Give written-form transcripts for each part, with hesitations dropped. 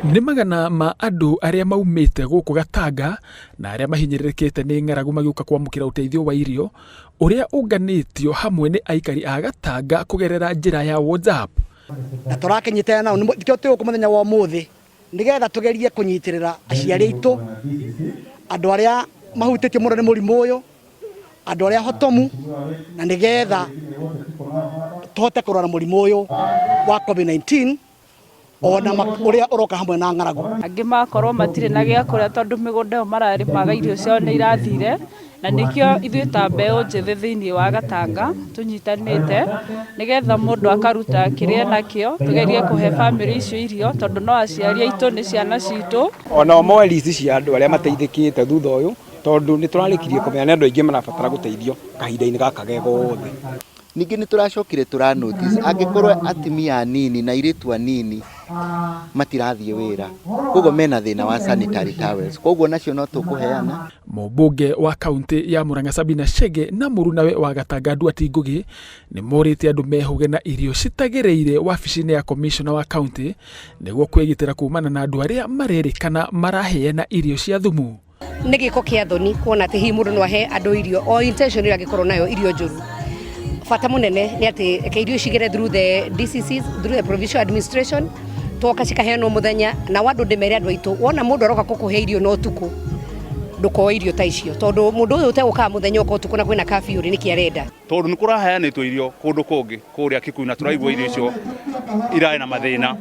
Nĩ magana ma andũ arĩa maumĩte gũkũ Gatanga na arĩa mahinyĩrĩrĩkĩte nĩ ng'aragu magĩũka kwamũkĩra ũteithio wa irio ũrĩa ũnganĩtio hamwe nĩ aikari a Gatanga kũgerera njĩra ya WhatsApp. Na tũrakinyĩte nao nĩkĩo tũgũkũ mũthenya wa ũmũthĩ nĩgetha tũgerie kũnyitĩrĩra aciari aitũ, andũ arĩa mahutĩtio mũno nĩ mũrimũ ũyũ, andũ arĩa hotomu, na nĩgetha tũhote kũrũa na mũrimũ ũyũ wa COVID-19 ona ũrĩa ũroka hamwe na ng'aragu. Angĩ makorwo matirĩ na gĩa kũrĩa tondũ mĩgũnda ĩyo mararĩmaga irio ciao nĩ irathire, na nĩkĩo ithuĩ ta mbeũ njĩthĩ thĩinĩ wa Gatanga tũnyitanĩte nĩgetha mũndũ akaruta kĩrĩa nakĩo tũgerie kũhe bamĩrĩ icio irio tondũ no aciari aitũ nĩ ciana citũ. Ona moe list cia andũ arĩa mateithĩkĩte thutha ũyũ tondũ nĩ tũrarĩkirie kũmenya nĩ andũ aingĩ marabatara gũteithio kahinda-inĩ gaka gegothe. Ningĩ nĩ tũracokire notice angĩkorwo atumia anini na airĩtu anini matirathiĩ wĩra, koguo mena thĩna wa sanitary towels, koguo nacio no tũkũheana. Mũmbunge wa kaunti ya Murang'a Sabina Chege na mũrunawe wa Gatanga Nduati Ngugi nĩ morĩte andũ mehũge na irio citagĩrĩire wabici-inĩ ya commissioner wa kaunti nĩguo kwĩgitĩra kumana na andũ arĩa marerĩkana maraheana irio cia thumu. Nĩ gĩko kĩa thoni kuona atĩ hihi mũndũ no ahe andũ irio o intention ĩrĩa angĩkorwo nayo irio njũru. Bata mũnene nĩ atĩ reke irio cigere through the DCCs, through the provincial administration, toka cikaheanwo mũthenya na wandũ ndĩmere andũ aitũ wona mũndũ aroka gũkũhe irio no tuko ndũkoe irio ta icio tondũ mũndũ ũyũ ũtegũkaga mũthenya ũko tuko na kwĩna curfew nĩ kĩ arenda. Tondũ nĩ kũraheanĩtwo irio kũndũ kũngĩ kũrĩa Kikuyu na tũraigua irio icio irarĩ na mathĩna.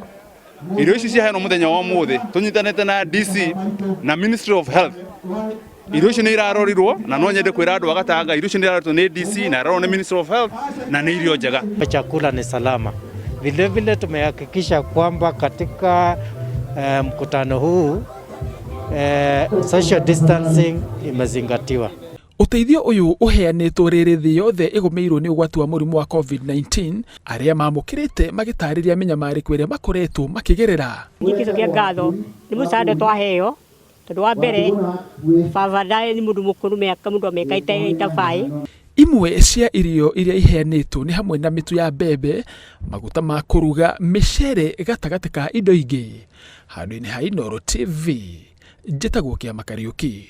Irio ici ciaheanwo mũthenya wa ũmũthĩ tũnyitanĩte na DC na Ministry of Health. Irio icio nĩ irarorirwo na no nyende kwĩra andũ a Gatanga irio icio nĩ irarorirwo nĩ DC na irarorirwo nĩ Ministry of Health na nĩ irio njega. Chakula ni salama. Vile vile tumehakikisha kwamba katika mkutano huu social distancing imezingatiwa. Ũteithio ũyũ ũheanĩtwo rĩrĩ thĩ yothe ĩgũmĩirwo nĩ ũgwati wa mũrimũ wa COVID-19 arĩa mamũkĩrĩte magĩtarĩria mĩnyamarĩko ĩrĩa makoretwo makĩgerera. Nĩkĩco kĩa ngatho nĩ mũsaada twaheo tondũ wa mbere bavadae nĩ mũndũ mũkũrũ mĩaka mũndũ amekaite itabai. Imwe cia irio iria iheanĩtwo nĩ hamwe na mĩtu ya mbembe, maguta ma kũruga, mĩcere gatagatĩ ka indo ingĩ. Handũ-inĩ ha Inooro TV, njĩtagwo Kĩama Kariũki.